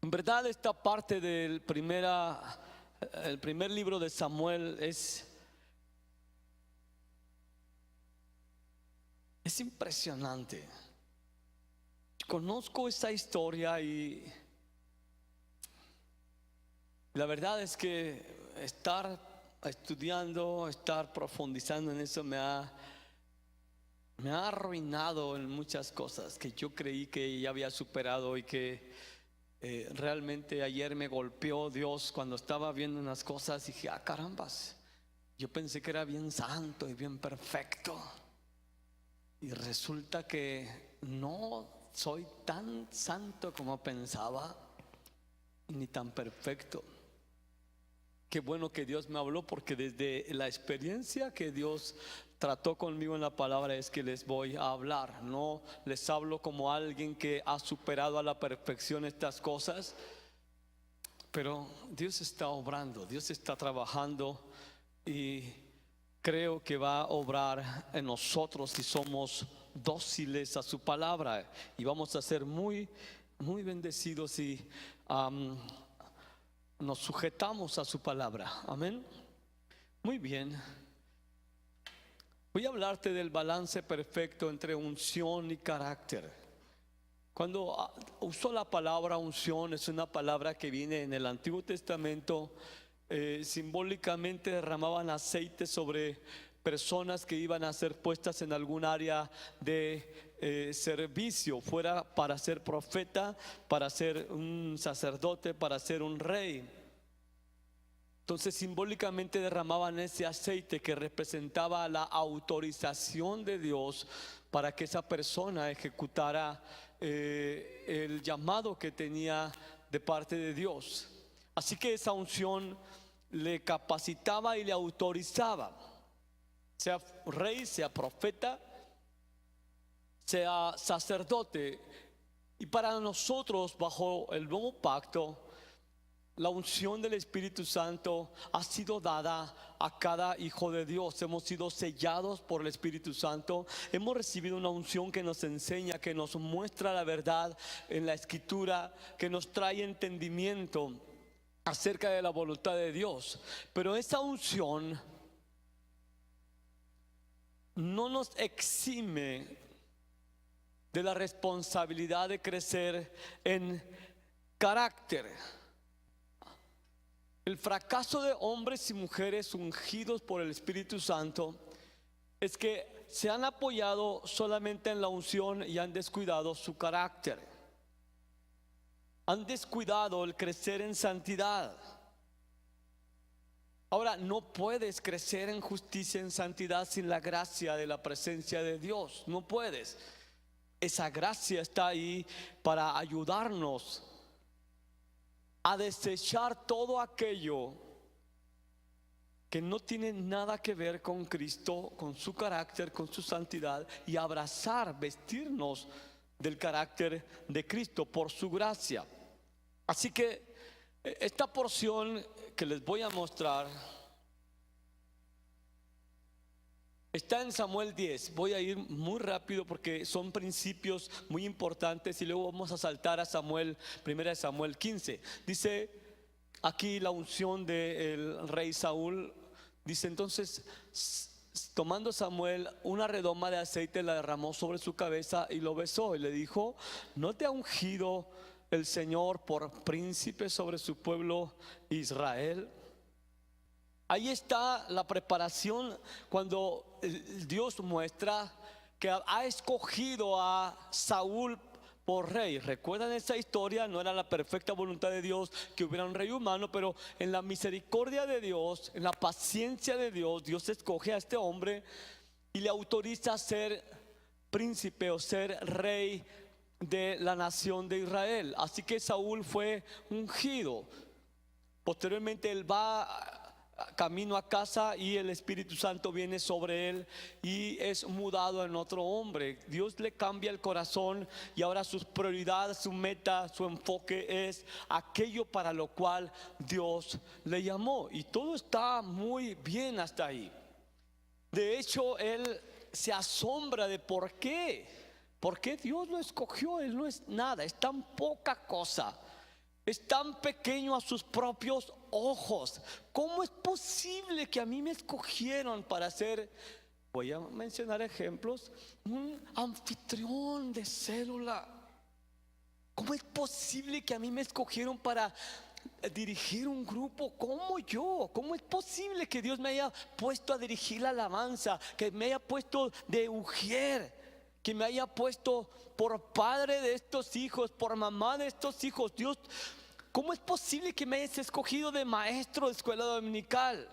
En verdad, esta parte del el primer libro de Samuel es impresionante. Conozco esa historia y la verdad es que estar estudiando, estar profundizando en eso me ha arruinado en muchas cosas que yo creí que ya había superado y que realmente ayer me golpeó Dios cuando estaba viendo unas cosas y dije, carambas, yo pensé que era bien santo y bien perfecto y resulta que no soy tan santo como pensaba ni tan perfecto. Qué bueno que Dios me habló, porque desde la experiencia que Dios trató conmigo en la palabra es que les voy a hablar. No les hablo como alguien que ha superado a la perfección estas cosas, pero Dios está obrando, Dios está trabajando y creo que va a obrar en nosotros si somos dóciles a su palabra, y vamos a ser muy bendecidos si nos sujetamos a su palabra. Amén. Muy bien. Voy a hablarte del balance perfecto entre unción y carácter. Cuando uso la palabra unción, es una palabra que viene en el Antiguo Testamento. Simbólicamente derramaban aceite sobre personas que iban a ser puestas en algún área de servicio, fuera para ser profeta, para ser un sacerdote, para ser un rey. Entonces simbólicamente derramaban ese aceite que representaba la autorización de Dios para que esa persona ejecutara el llamado que tenía de parte de Dios. Así que esa unción le capacitaba y le autorizaba, sea rey, sea profeta, sea sacerdote. Y para nosotros, bajo el nuevo pacto, la unción del Espíritu Santo ha sido dada a cada hijo de Dios. Hemos sido sellados por el Espíritu Santo. Hemos recibido una unción que nos enseña, que nos muestra la verdad en la Escritura, que nos trae entendimiento acerca de la voluntad de Dios. Pero esa unción no nos exime de la responsabilidad de crecer en carácter. El fracaso de hombres y mujeres ungidos por el Espíritu Santo es que se han apoyado solamente en la unción y han descuidado su carácter. Han descuidado el crecer en santidad. Ahora, no puedes crecer en justicia, en santidad, sin la gracia de la presencia de Dios. No puedes. Esa gracia está ahí para ayudarnos a desechar todo aquello que no tiene nada que ver con Cristo, con su carácter, con su santidad, y abrazar, vestirnos del carácter de Cristo por su gracia. Así que esta porción que les voy a mostrar está en Samuel 10. Voy a ir muy rápido porque son principios muy importantes y luego vamos a saltar a Samuel, 1 Samuel 15. Dice aquí la unción del rey Saúl. Dice entonces, tomando Samuel una redoma de aceite, la derramó sobre su cabeza y lo besó y le dijo: ¿no te ha ungido el Señor por príncipe sobre su pueblo Israel? Ahí está la preparación cuando Dios muestra que ha escogido a Saúl por rey. ¿Recuerdan esa historia? No era la perfecta voluntad de Dios que hubiera un rey humano, pero en la misericordia de Dios, en la paciencia de Dios, Dios escoge a este hombre y le autoriza a ser príncipe o ser rey de la nación de Israel. Así que Saúl fue ungido. Posteriormente él va camino a casa y el Espíritu Santo viene sobre él y es mudado en otro hombre. Dios le cambia el corazón y ahora sus prioridades, su meta, su enfoque es aquello para lo cual Dios le llamó, y todo está muy bien hasta ahí. De hecho, él se asombra de por qué Dios lo escogió. Él no es nada, es tan poca cosa Es tan pequeño a sus propios ojos. ¿Cómo es posible que a mí me escogieron para ser, voy a mencionar ejemplos, un anfitrión de célula? ¿Cómo es posible que a mí me escogieron para dirigir un grupo como yo? ¿Cómo es posible que Dios me haya puesto a dirigir la alabanza, que me haya puesto de ujier, que me haya puesto por padre de estos hijos, por mamá de estos hijos? Dios, ¿cómo es posible que me hayas escogido de maestro de escuela dominical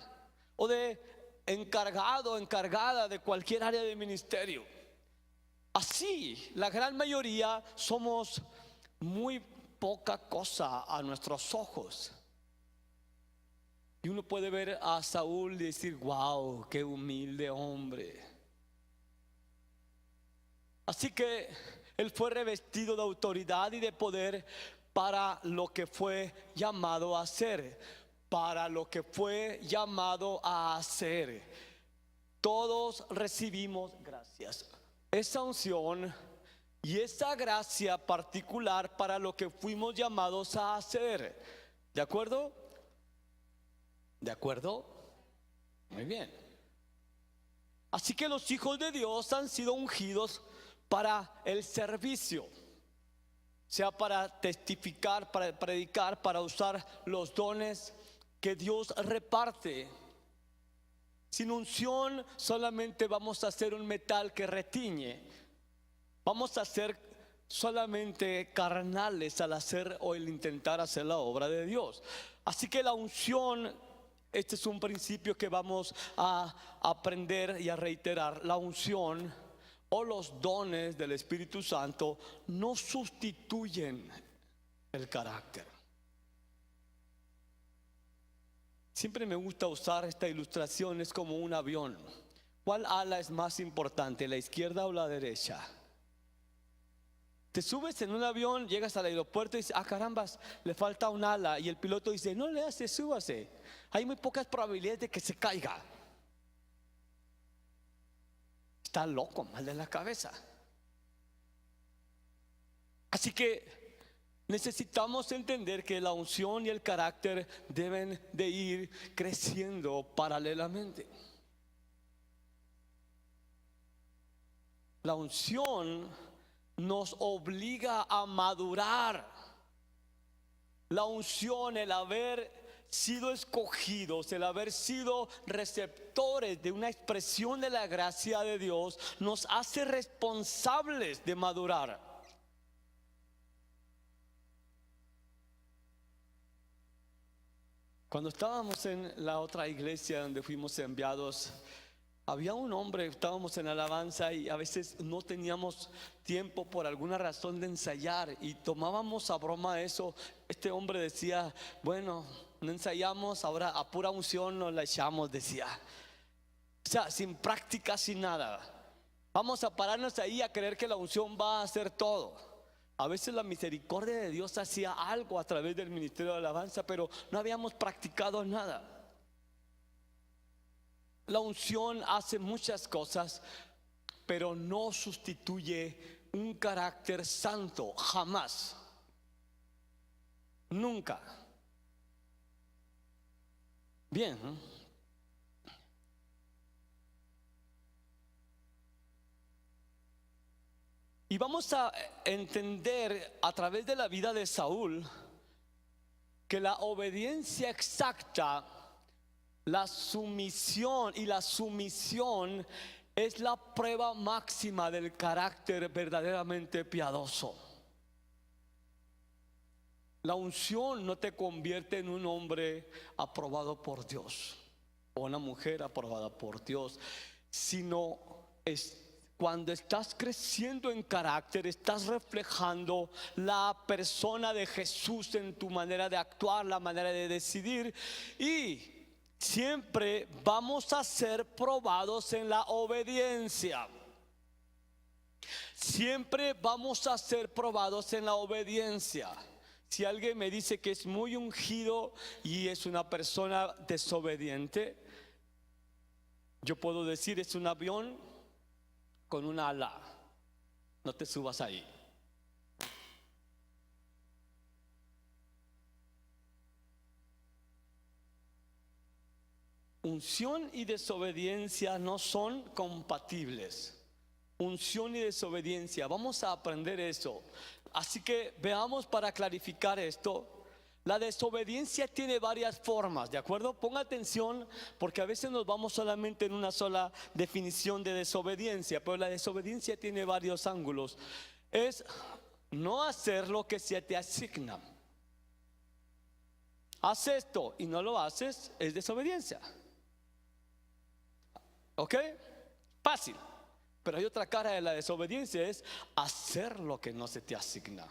o de encargado, encargada de cualquier área de ministerio? Así, la gran mayoría somos muy poca cosa a nuestros ojos. Y uno puede ver a Saúl y decir: wow, qué humilde hombre. Así que él fue revestido de autoridad y de poder para lo que fue llamado a hacer. Para lo que fue llamado a hacer. Todos recibimos, gracias, esa unción y esa gracia particular para lo que fuimos llamados a hacer. ¿De acuerdo? ¿De acuerdo? Muy bien. Así que los hijos de Dios han sido ungidos para el servicio, sea para testificar, para predicar, para usar los dones que Dios reparte. Sin unción solamente vamos a hacer un metal que retiñe. Vamos a ser solamente carnales al hacer o el intentar hacer la obra de Dios. Así que la unción, este es un principio que vamos a aprender y a reiterar. La unción o los dones del Espíritu Santo no sustituyen el carácter. Siempre me gusta usar esta ilustración, es como un avión. ¿Cuál ala es más importante, la izquierda o la derecha? Te subes en un avión, llegas al aeropuerto y dices: ah, carambas, le falta un ala. Y el piloto dice: no le hace, súbase. Hay muy pocas probabilidades de que se caiga. Está loco, mal de la cabeza. Así que necesitamos entender que la unción y el carácter deben de ir creciendo paralelamente. La unción nos obliga a madurar. La unción, el haber sido escogidos, el haber sido receptores de una expresión de la gracia de Dios, nos hace responsables de madurar. Cuando estábamos en la otra iglesia donde fuimos enviados, había un hombre, estábamos en alabanza y a veces no teníamos tiempo por alguna razón de ensayar y tomábamos a broma eso. Este hombre decía: bueno, no ensayamos, ahora a pura unción nos la echamos, decía. O sea, sin práctica, sin nada. Vamos a pararnos ahí a creer que la unción va a hacer todo. A veces la misericordia de Dios hacía algo a través del ministerio de alabanza, pero no habíamos practicado nada. La unción hace muchas cosas, pero no sustituye un carácter santo, jamás, nunca. Bien, y vamos a entender a través de la vida de Saúl que la obediencia exacta, la sumisión es la prueba máxima del carácter verdaderamente piadoso. La unción no te convierte en un hombre aprobado por Dios o una mujer aprobada por Dios, sino cuando estás creciendo en carácter, estás reflejando la persona de Jesús en tu manera de actuar, la manera de decidir, y siempre vamos a ser probados en la obediencia. Siempre vamos a ser probados en la obediencia. Si alguien me dice que es muy ungido y es una persona desobediente, yo puedo decir: es un avión con una ala, no te subas ahí. unción y desobediencia no son compatibles. Unción y desobediencia, vamos a aprender eso. Así que veamos para clarificar esto. La desobediencia tiene varias formas, ¿de acuerdo? Ponga atención porque a veces nos vamos solamente en una sola definición de desobediencia, pero la desobediencia tiene varios ángulos. Es no hacer lo que se te asigna. Haz esto y no lo haces, es desobediencia. ¿Ok? Fácil. Pero hay otra cara de la desobediencia, es hacer lo que no se te asigna.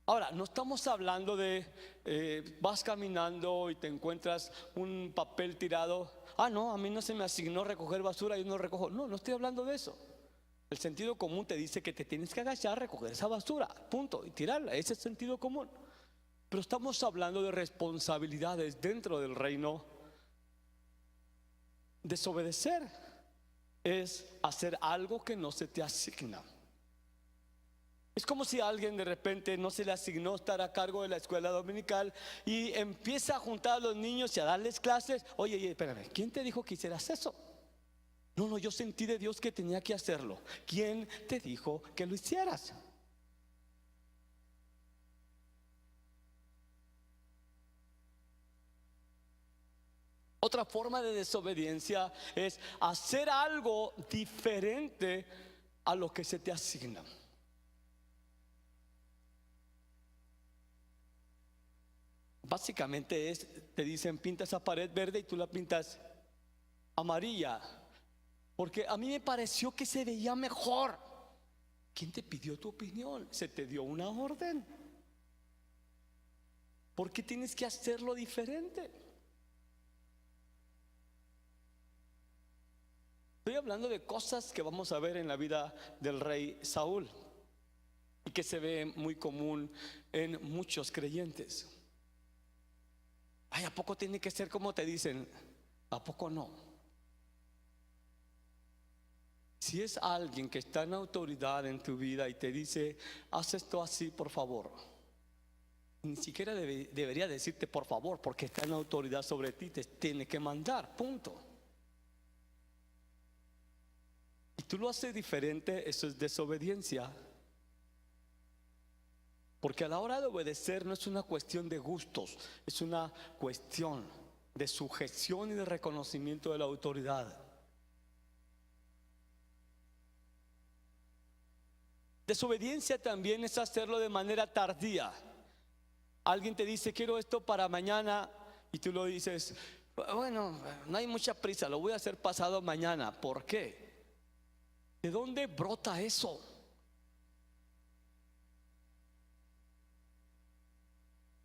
Ahora, no estamos hablando de vas caminando y te encuentras un papel tirado. Ah, no, a mí no se me asignó recoger basura, yo no recojo. No, no estoy hablando de eso. El sentido común te dice que te tienes que agachar, recoger esa basura, punto, y tirarla. Ese es el sentido común. Pero estamos hablando de responsabilidades dentro del reino. Desobedecer es hacer algo que no se te asigna. Es como si a alguien de repente no se le asignó estar a cargo de la escuela dominical y empieza a juntar a los niños y a darles clases. Oye, espérame, ¿quién te dijo que hicieras eso? No, yo sentí de Dios que tenía que hacerlo. ¿Quién te dijo que lo hicieras? Otra forma de desobediencia es hacer algo diferente a lo que se te asigna. Básicamente te dicen pinta esa pared verde y tú la pintas amarilla, porque a mí me pareció que se veía mejor. ¿Quién te pidió tu opinión? Se te dio una orden. ¿Por qué tienes que hacerlo diferente? Estoy hablando de cosas que vamos a ver en la vida del rey Saúl y que se ve muy común en muchos creyentes. Ay, ¿a poco tiene que ser como te dicen? ¿A poco no? Si es alguien que está en autoridad en tu vida y te dice, haz esto así, por favor, ni siquiera debería decirte por favor, porque está en autoridad sobre ti, te tiene que mandar, punto. Y tú lo haces diferente, eso es desobediencia. Porque a la hora de obedecer no es una cuestión de gustos, es una cuestión de sujeción y de reconocimiento de la autoridad. Desobediencia también es hacerlo de manera tardía. Alguien te dice, quiero esto para mañana, y tú lo dices, bueno, no hay mucha prisa, lo voy a hacer pasado mañana. ¿Por qué? ¿De dónde brota eso?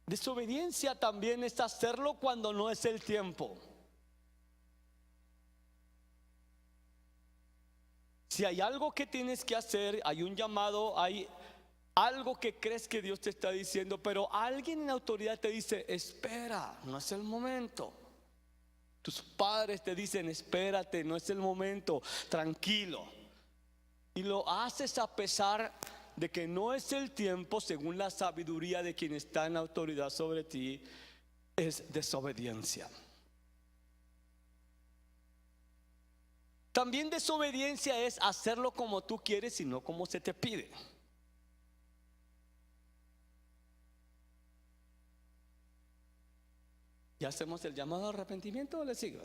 Desobediencia también es hacerlo cuando no es el tiempo. Si hay algo que tienes que hacer, hay un llamado, hay algo que crees que Dios te está diciendo, pero alguien en autoridad te dice, espera, no es el momento. Tus padres te dicen, espérate, no es el momento, tranquilo. Y lo haces a pesar de que no es el tiempo, según la sabiduría de quien está en autoridad sobre ti, es desobediencia. También desobediencia es hacerlo como tú quieres y no como se te pide. ¿Ya hacemos el llamado al arrepentimiento o le sigo?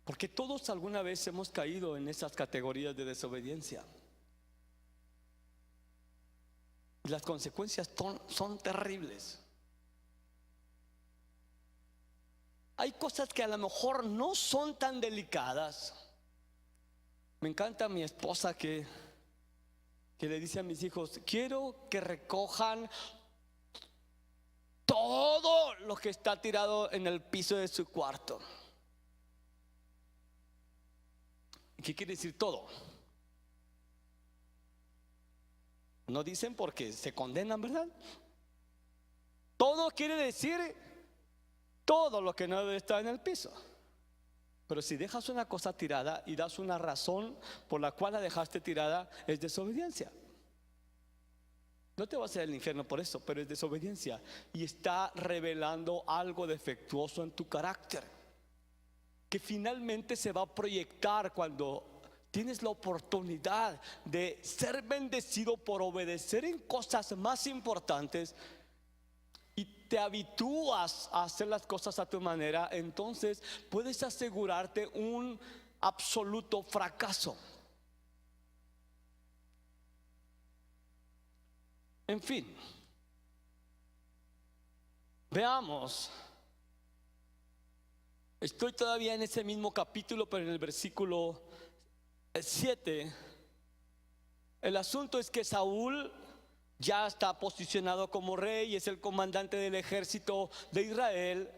Porque todos alguna vez hemos caído en esas categorías de desobediencia. Y las consecuencias son terribles. Hay cosas que a lo mejor no son tan delicadas. Me encanta mi esposa que le dice a mis hijos, quiero que recojan todo lo que está tirado en el piso de su cuarto. ¿Qué quiere decir todo? No dicen porque se condenan, ¿verdad? Todo quiere decir todo lo que no debe estar en el piso. Pero si dejas una cosa tirada y das una razón por la cual la dejaste tirada, es desobediencia. No te vas a ir al infierno por eso, pero es desobediencia y está revelando algo defectuoso en tu carácter, que finalmente se va a proyectar cuando tienes la oportunidad de ser bendecido por obedecer en cosas más importantes y te habitúas a hacer las cosas a tu manera. Entonces puedes asegurarte un absoluto fracaso. En fin, veamos. Estoy todavía en ese mismo capítulo, pero en el versículo 7. El asunto es que Saúl ya está posicionado como rey y es el comandante del ejército de Israel,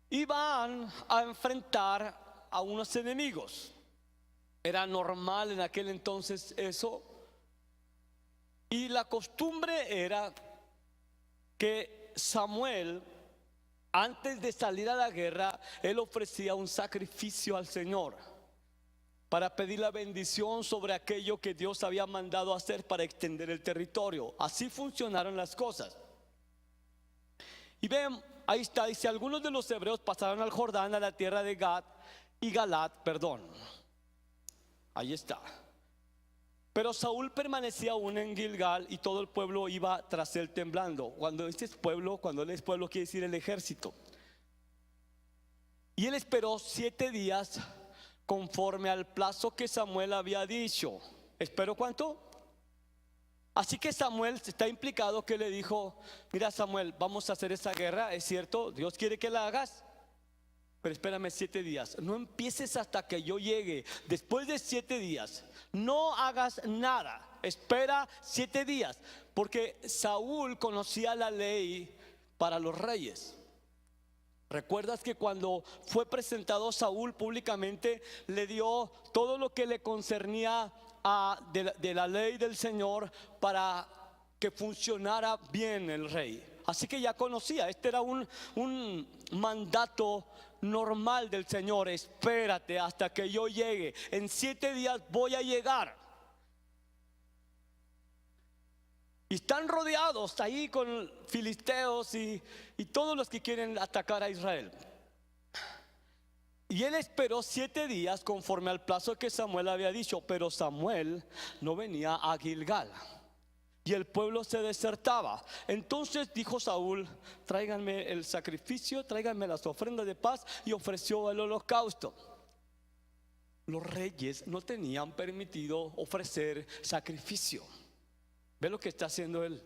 y van a enfrentar a unos enemigos. Era normal en aquel entonces eso, y la costumbre era que Samuel, antes de salir a la guerra, él ofrecía un sacrificio al Señor para pedir la bendición sobre aquello que Dios había mandado hacer para extender el territorio. Así funcionaron las cosas. Y ven, ahí está, dice: algunos de los hebreos pasaron al Jordán, a la tierra de Gad y Galat, perdón. Ahí está. Pero Saúl permanecía aún en Gilgal y todo el pueblo iba tras él temblando. Cuando él es pueblo quiere decir el ejército. Y él esperó 7 días conforme al plazo que Samuel había dicho. ¿Esperó cuánto? Así que Samuel está implicado, que le dijo: mira, Samuel, vamos a hacer esa guerra, es cierto, Dios quiere que la hagas, pero espérame 7 días. No empieces hasta que yo llegue. Después de 7 días no hagas nada, espera 7 días. Porque Saúl conocía la ley para los reyes. ¿Recuerdas que cuando fue presentado Saúl públicamente, le dio todo lo que le concernía de la ley del Señor para que funcionara bien el rey? Así que ya conocía, este era un mandato normal del Señor: espérate hasta que yo llegue, en 7 días voy a llegar. Y están rodeados ahí con filisteos y todos los que quieren atacar a Israel. Y él esperó 7 días conforme al plazo que Samuel había dicho, pero Samuel no venía a Gilgal y el pueblo se desertaba. Entonces dijo Saúl: tráiganme el sacrificio, tráiganme las ofrendas de paz, y ofreció el holocausto. Los reyes no tenían permitido ofrecer sacrificio. ¿Ve lo que está haciendo él?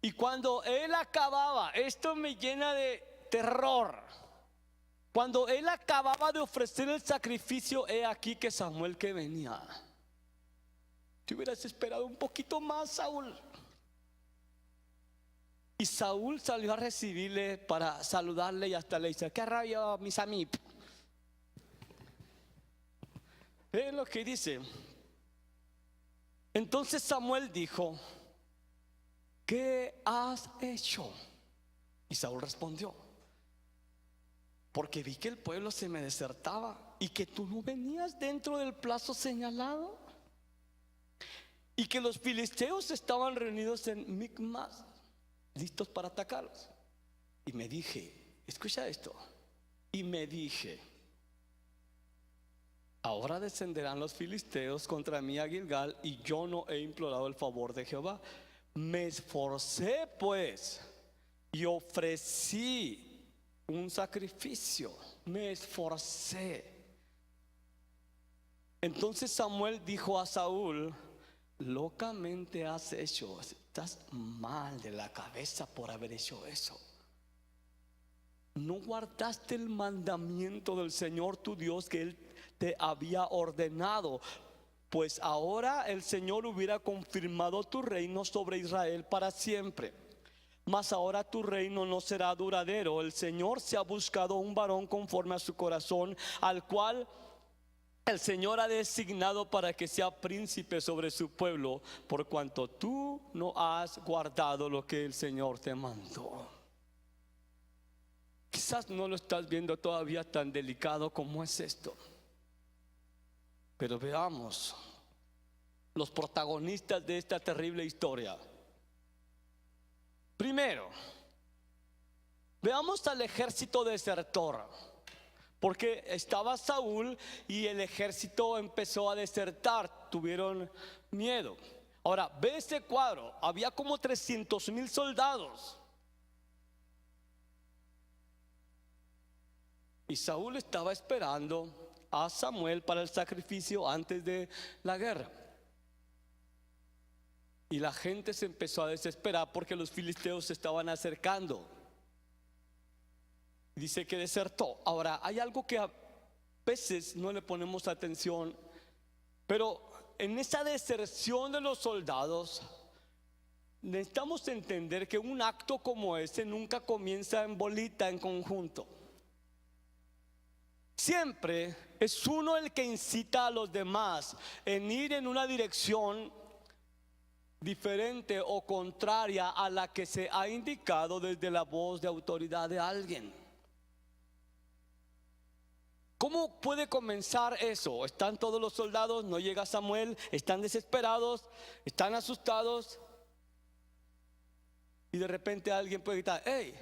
Y cuando él acababa, esto me llena de terror. Cuando él acababa de ofrecer el sacrificio, he aquí que Samuel que venía. Te hubieras esperado un poquito más, Saúl. Y Saúl salió a recibirle para saludarle y hasta le dice: ¿qué rayo, mis amigos? Ven lo que dice. Entonces Samuel dijo: ¿qué has hecho? Y Saúl respondió: porque vi que el pueblo se me desertaba y que tú no venías dentro del plazo señalado, y que los filisteos estaban reunidos en Micmas, listos para atacarlos. Y me dije, escucha esto, y me dije: ahora descenderán los filisteos contra mí a Gilgal, y yo no he implorado el favor de Jehová. Me esforcé pues y ofrecí un sacrificio. Me esforcé. Entonces Samuel dijo a Saúl: locamente has hecho, estás mal de la cabeza por haber hecho eso. No guardaste el mandamiento del Señor tu Dios que Él te había ordenado, pues ahora el Señor hubiera confirmado tu reino sobre Israel para siempre. Mas ahora tu reino no será duradero. El Señor se ha buscado un varón conforme a su corazón, al cual el Señor ha designado para que sea príncipe sobre su pueblo, por cuanto tú no has guardado lo que el Señor te mandó. Quizás no lo estás viendo todavía tan delicado como es esto, pero veamos los protagonistas de esta terrible historia. Primero, veamos al ejército desertor, porque estaba Saúl y el ejército empezó a desertar, tuvieron miedo. Ahora, ve ese cuadro, había como 300,000 soldados. Y Saúl estaba esperando a Samuel para el sacrificio antes de la guerra. Y la gente se empezó a desesperar porque los filisteos se estaban acercando. Dice que desertó. Ahora, hay algo que a veces no le ponemos atención, pero en esa deserción de los soldados necesitamos entender que un acto como ese nunca comienza en bolita, en conjunto. Siempre es uno el que incita a los demás en ir en una dirección diferente o contraria a la que se ha indicado desde la voz de autoridad de alguien. ¿Cómo puede comenzar eso? Están todos los soldados, no llega Samuel, están desesperados, están asustados, y de repente alguien puede gritar: hey,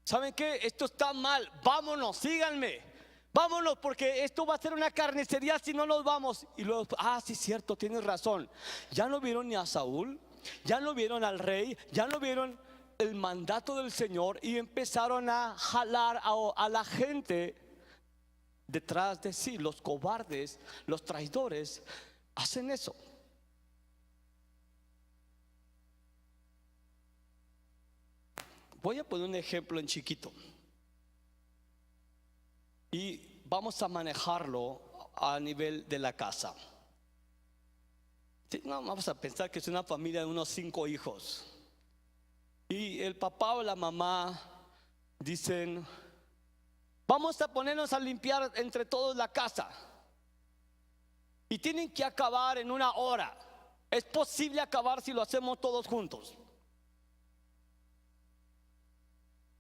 ¿saben qué? Esto está mal, vámonos, síganme. Vámonos, porque esto va a ser una carnicería si no nos vamos. Y luego, sí, cierto, tienes razón. Ya no vieron ni a Saúl, ya no vieron al rey, ya no vieron el mandato del Señor, y empezaron a jalar a la gente detrás de sí. Los cobardes, los traidores, hacen eso. Voy a poner un ejemplo en chiquito y vamos a manejarlo a nivel de la casa. No, vamos a pensar que es una familia de unos 5 hijos y el papá o la mamá dicen: vamos a ponernos a limpiar entre todos la casa, y tienen que acabar en 1 hora. Es posible acabar si lo hacemos todos juntos.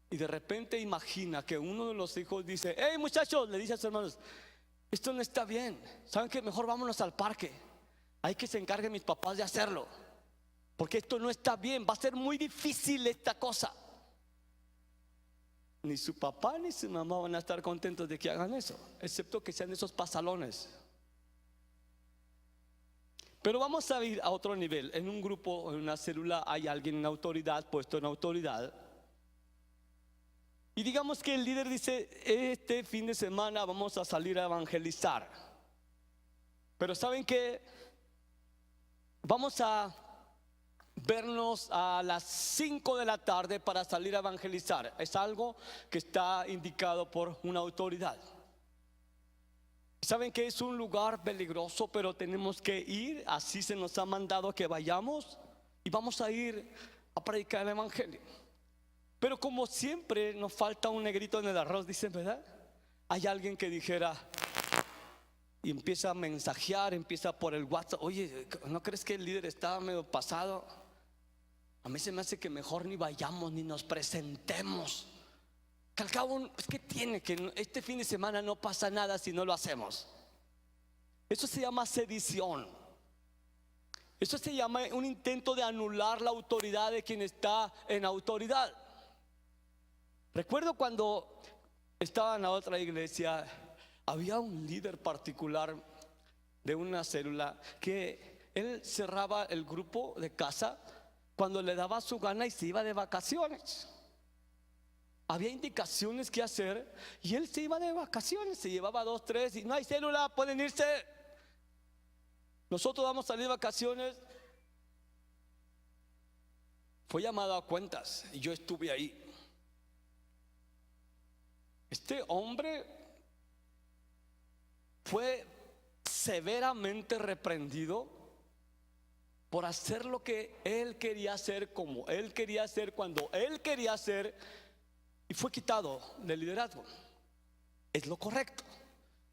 Y de repente imagina que uno de los hijos dice: hey muchachos, le dice a sus hermanos, esto no está bien, ¿saben qué? Mejor vámonos al parque, hay que se encarguen mis papás de hacerlo, porque esto no está bien, va a ser muy difícil esta cosa. Ni su papá ni su mamá van a estar contentos de que hagan eso, excepto que sean esos pasalones. Pero vamos a ir a otro nivel. En un grupo, en una célula, hay alguien en autoridad, puesto en autoridad. Y digamos que el líder dice: este fin de semana vamos a salir a evangelizar. Pero ¿saben qué? Vamos a vernos a las 5 de la tarde para salir a evangelizar. Es algo que está indicado por una autoridad. ¿Saben que es un lugar peligroso? Pero tenemos que ir, así se nos ha mandado que vayamos, y vamos a ir a predicar el evangelio. Pero como siempre nos falta un negrito en el arroz, dicen, ¿verdad? Hay alguien que dijera y empieza a mensajear, empieza por el WhatsApp: oye, ¿no crees que el líder está medio pasado? A mí se me hace que mejor ni vayamos ni nos presentemos, que al cabo es que tiene que este fin de semana no pasa nada si no lo hacemos. Eso se llama sedición. Eso se llama un intento de anular la autoridad de quien está en autoridad. Recuerdo cuando estaba en la otra iglesia, había un líder particular de una célula que él cerraba el grupo de casa cuando le daba su gana y se iba de vacaciones. Había indicaciones que hacer y él se iba de vacaciones, se llevaba 2, 3 y no hay célula, pueden irse. Nosotros vamos a salir de vacaciones. Fue llamado a cuentas y yo estuve ahí. Este hombre fue severamente reprendido por hacer lo que él quería hacer, como él quería hacer, cuando él quería hacer, y fue quitado del liderazgo. Es lo correcto.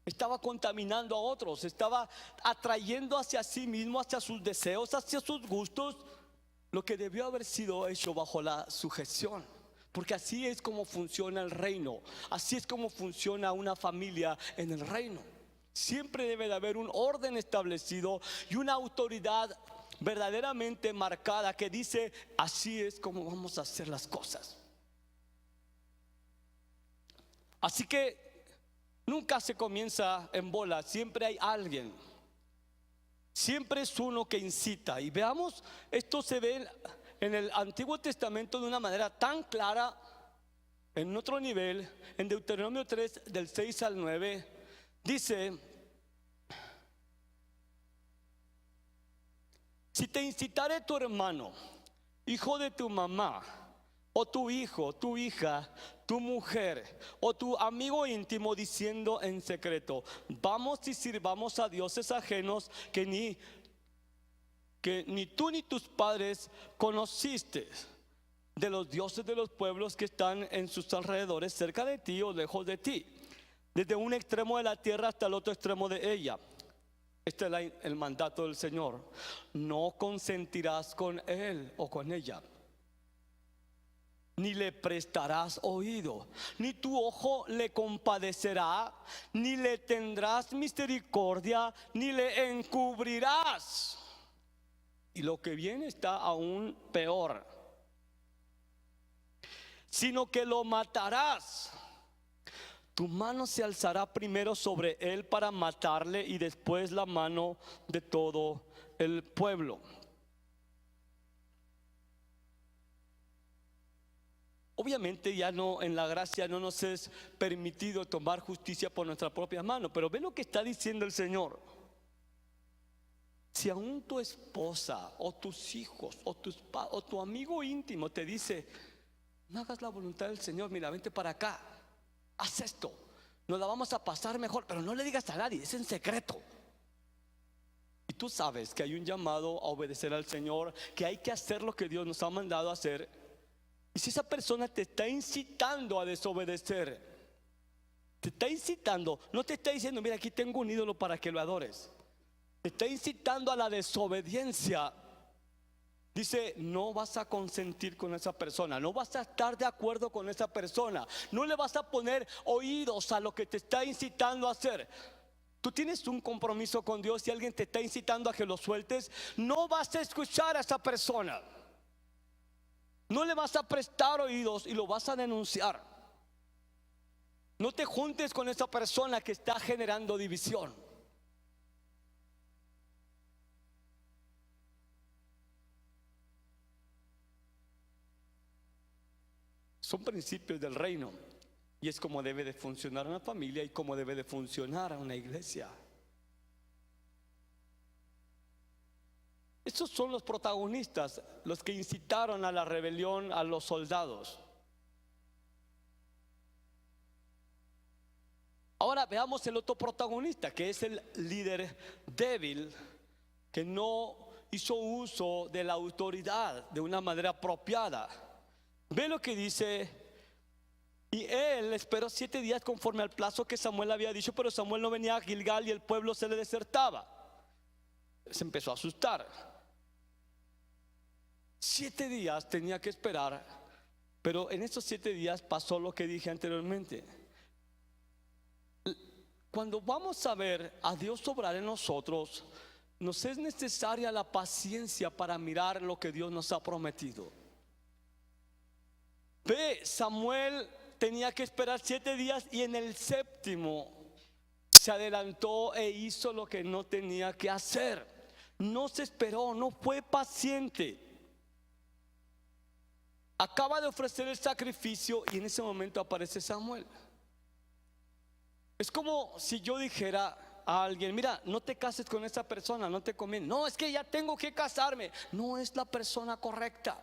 Estaba contaminando a otros, estaba atrayendo hacia sí mismo, hacia sus deseos, hacia sus gustos, lo que debió haber sido hecho bajo la sujeción. Porque así es como funciona el reino, así es como funciona una familia en el reino. Siempre debe de haber un orden establecido y una autoridad verdaderamente marcada que dice: así es como vamos a hacer las cosas. Así que nunca se comienza en bola, siempre hay alguien, siempre es uno que incita. Y veamos, esto se ve en el Antiguo Testamento de una manera tan clara, en otro nivel, en Deuteronomio 3, del 6 al 9, dice: si te incitare tu hermano, hijo de tu mamá, o tu hijo, tu hija, tu mujer, o tu amigo íntimo, diciendo en secreto: vamos y sirvamos a dioses ajenos que ni tú ni tus padres conociste, de los dioses de los pueblos que están en sus alrededores, cerca de ti o lejos de ti, desde un extremo de la tierra hasta el otro extremo de ella. Este es el mandato del Señor. No consentirás con él o con ella, ni le prestarás oído, ni tu ojo le compadecerá, ni le tendrás misericordia, ni le encubrirás. Y lo que viene está aún peor: sino que lo matarás. Tu mano se alzará primero sobre él para matarle, y después la mano de todo el pueblo. Obviamente ya no, en la gracia no nos es permitido tomar justicia por nuestra propia mano, pero ve lo que está diciendo el Señor. Si aún tu esposa o tus hijos o tu amigo íntimo te dice: no hagas la voluntad del Señor, mira, vente para acá, haz esto, nos la vamos a pasar mejor, pero no le digas a nadie, es en secreto. Y tú sabes que hay un llamado a obedecer al Señor, que hay que hacer lo que Dios nos ha mandado a hacer. Y si esa persona te está incitando a desobedecer, te está incitando, no te está diciendo: mira, aquí tengo un ídolo para que lo adores, te está incitando a la desobediencia. Dice: no vas a consentir con esa persona, no vas a estar de acuerdo con esa persona, no le vas a poner oídos a lo que te está incitando a hacer. Tú tienes un compromiso con Dios. Si alguien te está incitando a que lo sueltes, no vas a escuchar a esa persona, no le vas a prestar oídos y lo vas a denunciar. No te juntes con esa persona que está generando división. Son principios del reino, y es como debe de funcionar una familia y como debe de funcionar una iglesia. Estos son los protagonistas, los que incitaron a la rebelión a los soldados. Ahora veamos el otro protagonista, que es el líder débil, que no hizo uso de la autoridad de una manera apropiada. Ve lo que dice: y él esperó 7 días conforme al plazo que Samuel había dicho, pero Samuel no venía a Gilgal y el pueblo se le desertaba. Se empezó a asustar. 7 días tenía que esperar, pero en esos 7 días pasó lo que dije anteriormente. Cuando vamos a ver a Dios obrar en nosotros, nos es necesaria la paciencia para mirar lo que Dios nos ha prometido. Ve, Samuel tenía que esperar 7 días, y en el 7º se adelantó e hizo lo que no tenía que hacer. No se esperó, no fue paciente. Acaba de ofrecer el sacrificio y en ese momento aparece Samuel. Es como si yo dijera a alguien: mira, no te cases con esa persona, no te conviene. No, es que ya tengo que casarme. No es la persona correcta,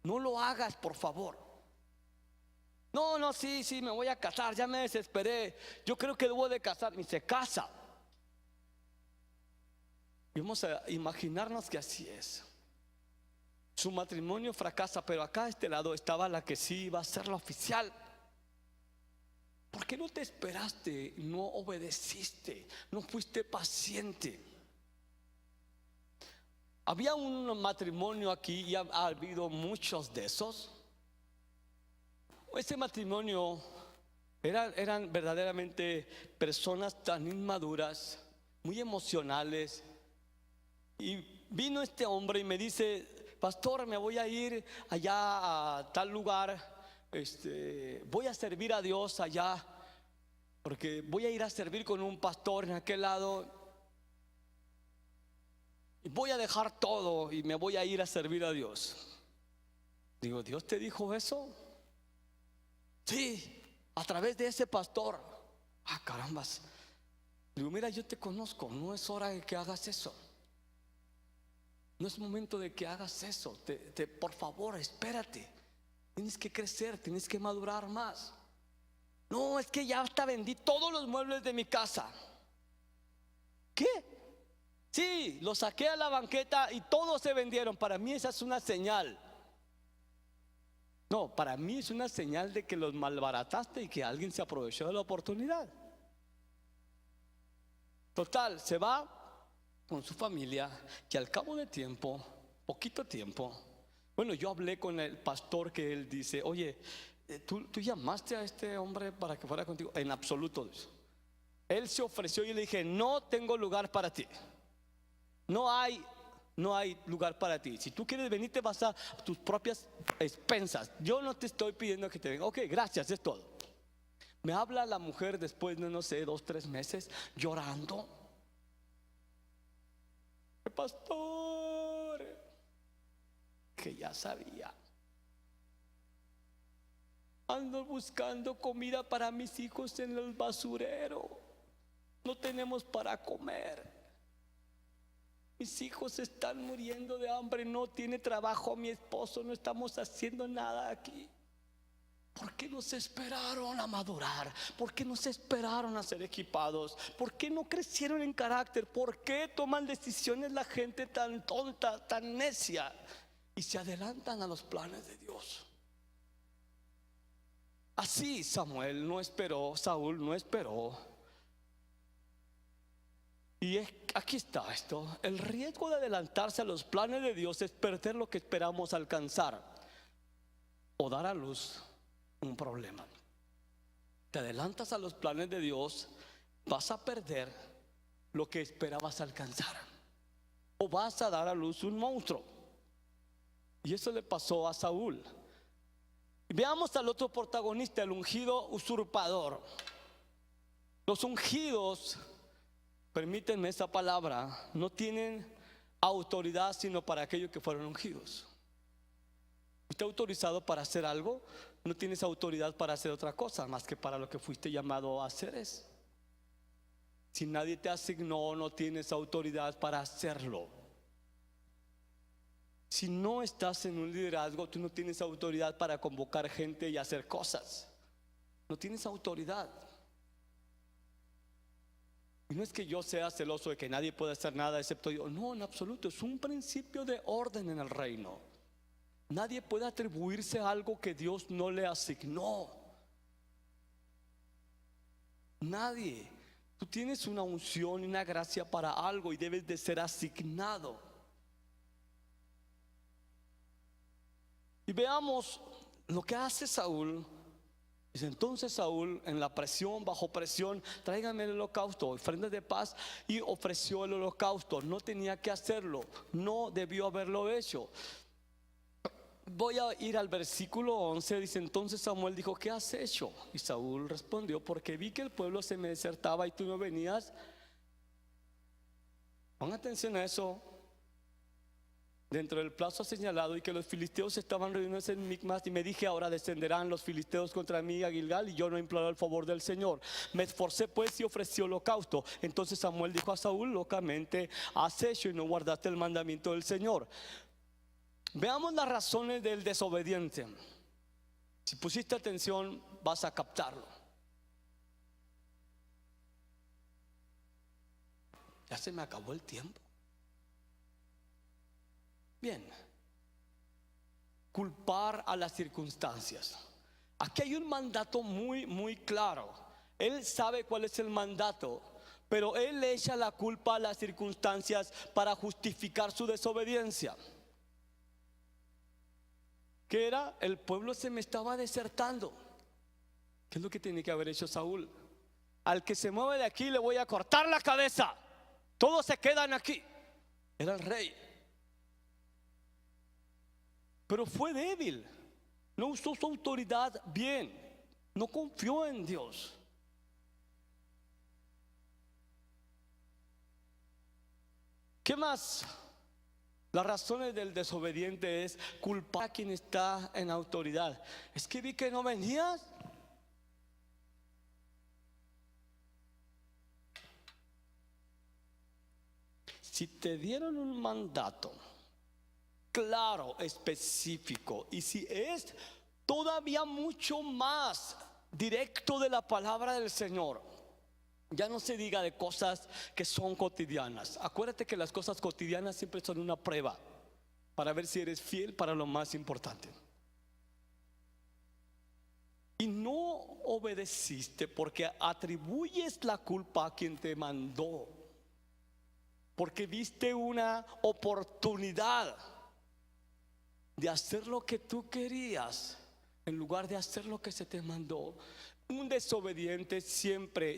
no lo hagas, por favor. No, sí, me voy a casar, ya me desesperé, yo creo que debo de casarme. Y se casa. Y vamos a imaginarnos que así es. Su matrimonio fracasa, pero acá a este lado estaba la que sí iba a ser la oficial. ¿Por qué no te esperaste? No obedeciste, no fuiste paciente. Había un matrimonio aquí, y ha habido muchos de esos. Ese matrimonio Eran verdaderamente personas tan inmaduras, muy emocionales. Y vino este hombre y me dice: pastor, me voy a ir allá a tal lugar, voy a servir a Dios allá, porque voy a ir a servir con un pastor en aquel lado, y voy a dejar todo y me voy a ir a servir a Dios. Digo: ¿Dios te dijo eso? Sí, a través de ese pastor. Ah, carambas. Digo: mira, yo te conozco, no es hora de que hagas eso. No es momento de que hagas eso. Por favor, espérate. Tienes que crecer, tienes que madurar más. No, es que ya hasta vendí todos los muebles de mi casa. ¿Qué? Sí, los saqué a la banqueta y todos se vendieron. Para mí esa es una señal. No, para mí es una señal de que los malbarataste y que alguien se aprovechó de la oportunidad. Total, se va con su familia y al cabo de tiempo, poquito tiempo, bueno, yo hablé con el pastor, que él dice: oye, ¿tú llamaste a este hombre para que fuera contigo? En absoluto. Él se ofreció y le dije: no tengo lugar para ti. No hay lugar para ti. Si tú quieres venir, te vas a tus propias expensas. Yo no te estoy pidiendo que te venga. Ok, gracias, es todo. Me habla la mujer después de, no sé, 2, 3 meses, llorando: pastor, que ya sabía, ando buscando comida para mis hijos en el basurero, no tenemos para comer, mis hijos están muriendo de hambre, no tiene trabajo mi esposo, no estamos haciendo nada aquí. ¿Por qué no se esperaron a madurar? ¿Por qué no se esperaron a ser equipados? ¿Por qué no crecieron en carácter? ¿Por qué toman decisiones la gente tan tonta, tan necia, y se adelantan a los planes de Dios? Así Samuel no esperó, Saúl no esperó. Y aquí está esto: el riesgo de adelantarse a los planes de Dios es perder lo que esperamos alcanzar o dar a luz un problema. Te adelantas a los planes de Dios, vas a perder lo que esperabas alcanzar, o vas a dar a luz un monstruo. Y eso le pasó a Saúl. Veamos al otro protagonista, el ungido usurpador. Los ungidos, permítanme esa palabra, no tienen autoridad sino para aquellos que fueron ungidos. ¿Estás autorizado para hacer algo? No tienes autoridad para hacer otra cosa más que para lo que fuiste llamado a hacer es. Si nadie te asignó, no tienes autoridad para hacerlo. Si no estás en un liderazgo, tú no tienes autoridad para convocar gente y hacer cosas. No tienes autoridad. Y no es que yo sea celoso de que nadie pueda hacer nada excepto yo. No, en absoluto. Es un principio de orden en el reino. Nadie puede atribuirse a algo que Dios no le asignó. Nadie. Tú tienes una unción y una gracia para algo y debes de ser asignado. Y veamos lo que hace Saúl. Dice entonces Saúl, en la presión, bajo presión: tráigame el holocausto, ofrenda de paz. Y ofreció el holocausto. No tenía que hacerlo, no debió haberlo hecho. Voy a ir al versículo 11. Dice entonces Samuel dijo: ¿qué has hecho? Y Saúl respondió: porque vi que el pueblo se me desertaba y tú no venías. Pon atención a eso. Dentro del plazo señalado, y que los filisteos estaban reunidos en Micmas, y me dije: ahora descenderán los filisteos contra mí a Gilgal, y yo no imploré el favor del Señor. Me esforcé pues y ofrecí holocausto. Entonces Samuel dijo a Saúl: locamente has hecho y no guardaste el mandamiento del Señor. Veamos las razones del desobediente. Si pusiste atención, vas a captarlo. Ya se me acabó el tiempo. Bien. Culpar a las circunstancias. Aquí hay un mandato muy claro. Él sabe cuál es el mandato, pero él le echa la culpa a las circunstancias para justificar su desobediencia. ¿Qué era? El pueblo se me estaba desertando. ¿Qué es lo que tiene que haber hecho Saúl? Al que se mueve de aquí le voy a cortar la cabeza. Todos se quedan aquí. Era el rey. Pero fue débil. No usó su autoridad bien. No confió en Dios. ¿Qué más? Las razones del desobediente es culpar a quien está en autoridad. Es que vi que no venías. Si te dieron un mandato claro, específico, y si es todavía mucho más directo de la palabra del Señor, ya no se diga de cosas que son cotidianas. Acuérdate que las cosas cotidianas siempre son una prueba para ver si eres fiel para lo más importante. Y no obedeciste porque atribuyes la culpa a quien te mandó, porque viste una oportunidad de hacer lo que tú querías en lugar de hacer lo que se te mandó. Un desobediente siempre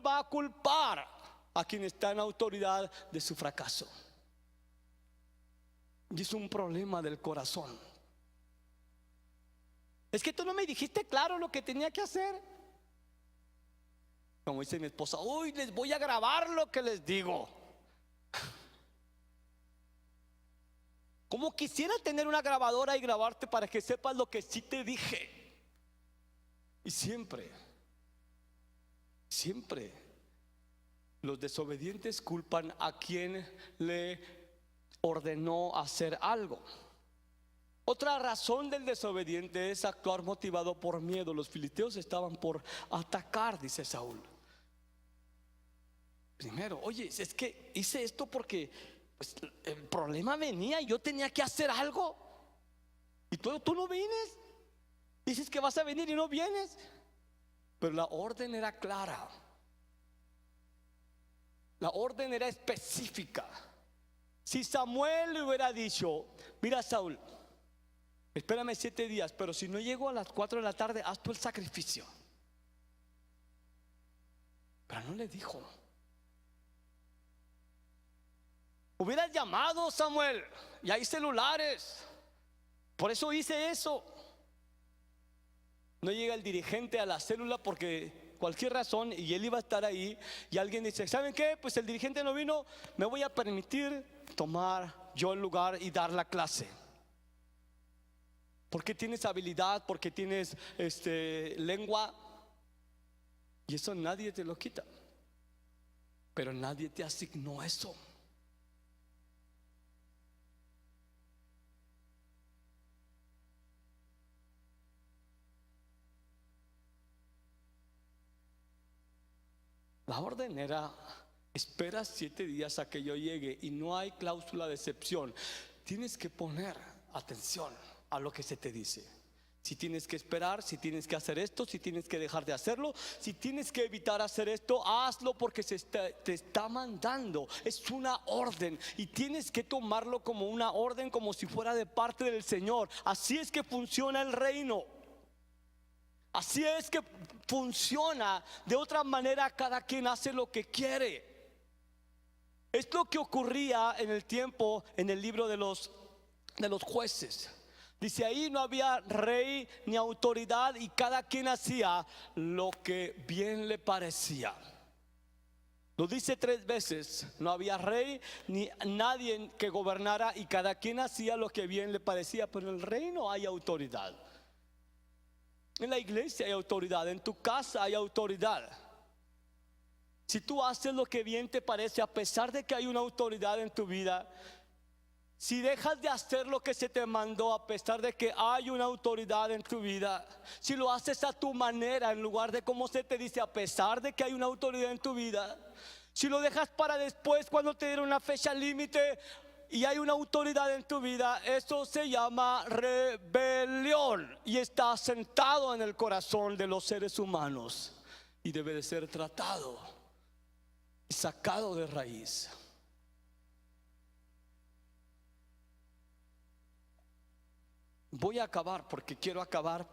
va a culpar a quien está en autoridad de su fracaso. Y es un problema del corazón. Es que tú no me dijiste claro lo que tenía que hacer. Como dice mi esposa, hoy les voy a grabar lo que les digo. Como quisiera tener una grabadora y grabarte para que sepas lo que sí te dije. Y siempre los desobedientes culpan a quien le ordenó hacer algo. Otra razón del desobediente es actuar motivado por miedo. Los filisteos estaban por atacar, dice Saúl. Primero, oye, es que hice esto porque pues, el problema venía y yo tenía que hacer algo. Y tú no vienes. Dices que vas a venir y no vienes. Pero la orden era clara. La orden era específica. Si Samuel le hubiera dicho, mira Saúl, espérame 7 días, pero si no llego a las 4 de la tarde, haz tú el sacrificio. Pero no le dijo. Hubieras llamado, Samuel, y hay celulares. Por eso hice eso. No llega el dirigente a la célula porque cualquier razón, y él iba a estar ahí, y alguien dice, ¿saben qué? Pues el dirigente no vino, me voy a permitir tomar yo el lugar y dar la clase. Porque tienes habilidad, porque tienes lengua, y eso nadie te lo quita. Pero nadie te asignó eso. La orden era, espera 7 días a que yo llegue, y no hay cláusula de excepción. Tienes que poner atención a lo que se te dice. Si tienes que esperar, si tienes que hacer esto, si tienes que dejar de hacerlo, si tienes que evitar hacer esto, hazlo porque te está mandando. Es una orden y tienes que tomarlo como una orden, como si fuera de parte del Señor. Así es que funciona el reino. Así es que funciona. De otra manera cada quien hace lo que quiere. Es lo que ocurría en el tiempo, en el libro de los jueces. Dice ahí no había rey ni autoridad y cada quien hacía lo que bien le parecía. Lo dice 3 veces. No había rey ni nadie que gobernara y cada quien hacía lo que bien le parecía. Pero en el reino hay autoridad. En la iglesia hay autoridad, en tu casa hay autoridad. Si tú haces lo que bien te parece, a pesar de que hay una autoridad en tu vida, si dejas de hacer lo que se te mandó, a pesar de que hay una autoridad en tu vida, si lo haces a tu manera en lugar de como se te dice, a pesar de que hay una autoridad en tu vida, si lo dejas para después cuando te dieron una fecha límite y hay una autoridad en tu vida, eso se llama rebelión y está sentado en el corazón de los seres humanos y debe de ser tratado y sacado de raíz. Voy a acabar porque quiero acabar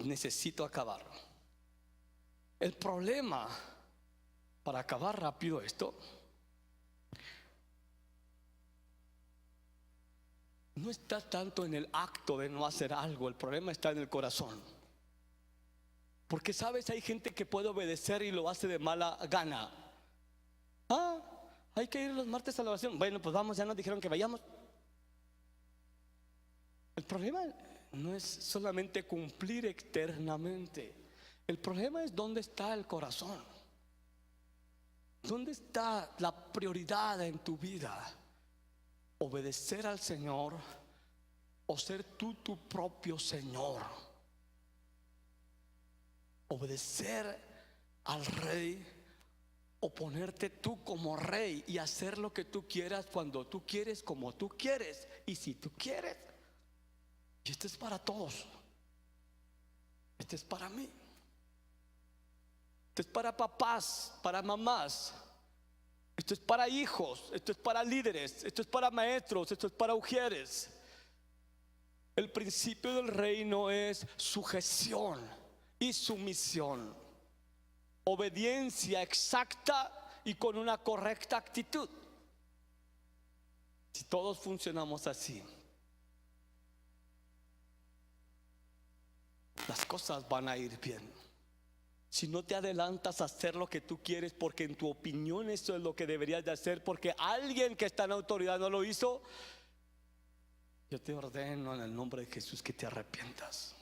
necesito acabar. El problema, para acabar rápido esto, no está tanto en el acto de no hacer algo, el problema está en el corazón. Porque sabes, hay gente que puede obedecer y lo hace de mala gana. Hay que ir los martes a la oración. Bueno, pues vamos, ya nos dijeron que vayamos. El problema no es solamente cumplir externamente. El problema es dónde está el corazón. ¿Dónde está la prioridad en tu vida? ¿Obedecer al Señor o ser tú tu propio Señor? ¿Obedecer al Rey o ponerte tú como Rey y hacer lo que tú quieras, cuando tú quieres, como tú quieres y si tú quieres? Y esto es para todos. Este es para mí. Esto es para papás, para mamás. Esto es para hijos, esto es para líderes, esto es para maestros, esto es para mujeres. El principio del reino es sujeción y sumisión, obediencia exacta y con una correcta actitud. Si todos funcionamos así, las cosas van a ir bien. Si no te adelantas a hacer lo que tú quieres porque en tu opinión eso es lo que deberías de hacer, porque alguien que está en autoridad no lo hizo, yo te ordeno en el nombre de Jesús que te arrepientas.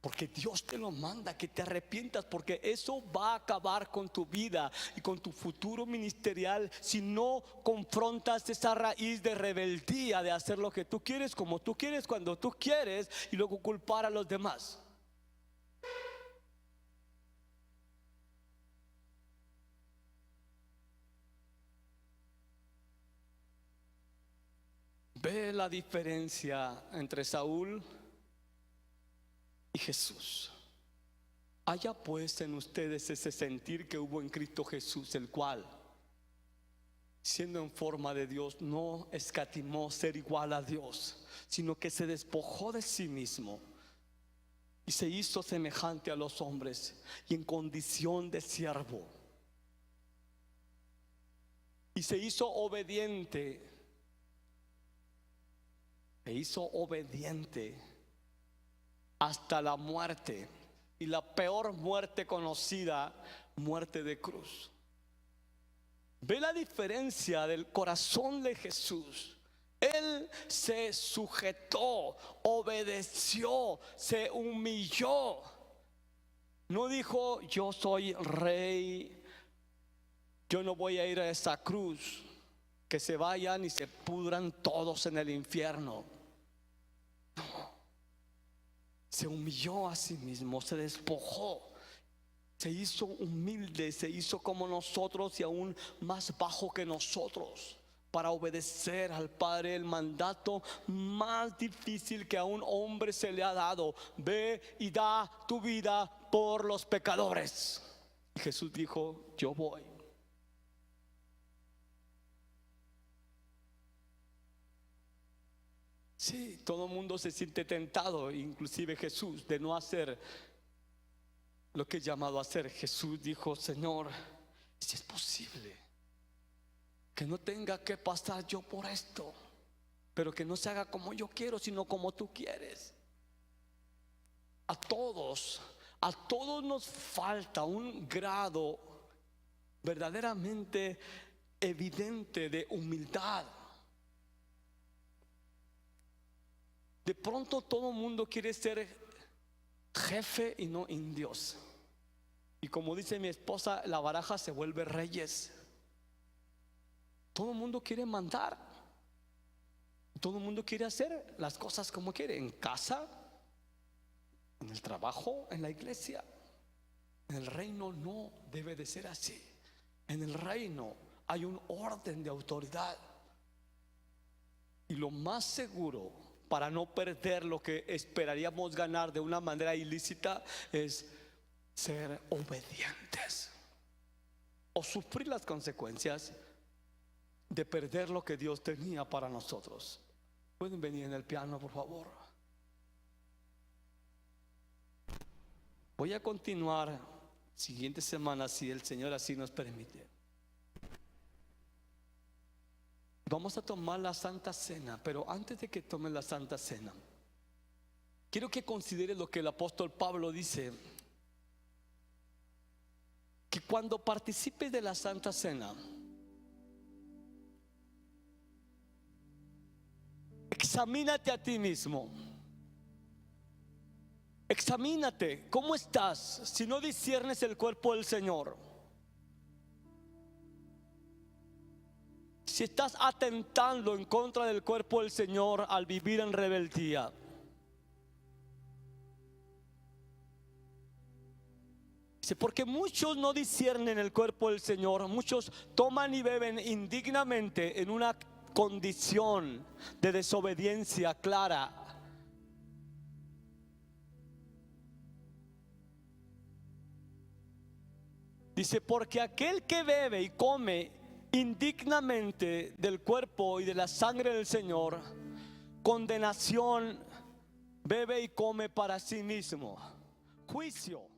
Porque Dios te lo manda, que te arrepientas, porque eso va a acabar con tu vida y con tu futuro ministerial si no confrontas esa raíz de rebeldía de hacer lo que tú quieres, como tú quieres, cuando tú quieres, y luego culpar a los demás. Ve la diferencia entre Saúl y Jesús. Haya pues en ustedes ese sentir que hubo en Cristo Jesús, el cual, siendo en forma de Dios, no escatimó ser igual a Dios, sino que se despojó de sí mismo y se hizo semejante a los hombres, y en condición de siervo, y se hizo obediente. Se hizo obediente hasta la muerte, y la peor muerte conocida, muerte de cruz. Ve la diferencia del corazón de Jesús. Él se sujetó, obedeció, se humilló. No dijo: yo soy rey, yo no voy a ir a esa cruz, que se vayan y se pudran todos en el infierno. No, se humilló a sí mismo, se despojó, se hizo humilde, se hizo como nosotros y aún más bajo que nosotros, para obedecer al Padre. El mandato más difícil que a un hombre se le ha dado: ve y da tu vida por los pecadores. Y Jesús dijo: yo voy. Sí, todo el mundo se siente tentado, inclusive Jesús, de no hacer lo que es llamado a hacer. Jesús dijo: Señor, si es posible que no tenga que pasar yo por esto, pero que no se haga como yo quiero, sino como tú quieres. A todos nos falta un grado verdaderamente evidente de humildad. De pronto todo el mundo quiere ser jefe y no indios. Y como dice mi esposa, la baraja se vuelve reyes. Todo el mundo quiere mandar. Todo el mundo quiere hacer las cosas como quiere, en casa, en el trabajo, en la iglesia. En el reino no debe de ser así. En el reino hay un orden de autoridad. Y lo más seguro para no perder lo que esperaríamos ganar de una manera ilícita es ser obedientes, o sufrir las consecuencias de perder lo que Dios tenía para nosotros. Pueden venir en el piano, por favor. Voy a continuar siguiente semana si el Señor así nos permite. Vamos a tomar la Santa Cena, pero antes de que tomen la Santa Cena, quiero que considere lo que el apóstol Pablo dice, que cuando participes de la Santa Cena, examínate a ti mismo. Examínate, ¿cómo estás si no disciernes el cuerpo del Señor? Si estás atentando en contra del cuerpo del Señor al vivir en rebeldía. Dice, porque muchos no disciernen el cuerpo del Señor, muchos toman y beben indignamente en una condición de desobediencia clara. Dice, porque aquel que bebe y come indignamente del cuerpo y de la sangre del Señor, condenación bebe y come para sí mismo, juicio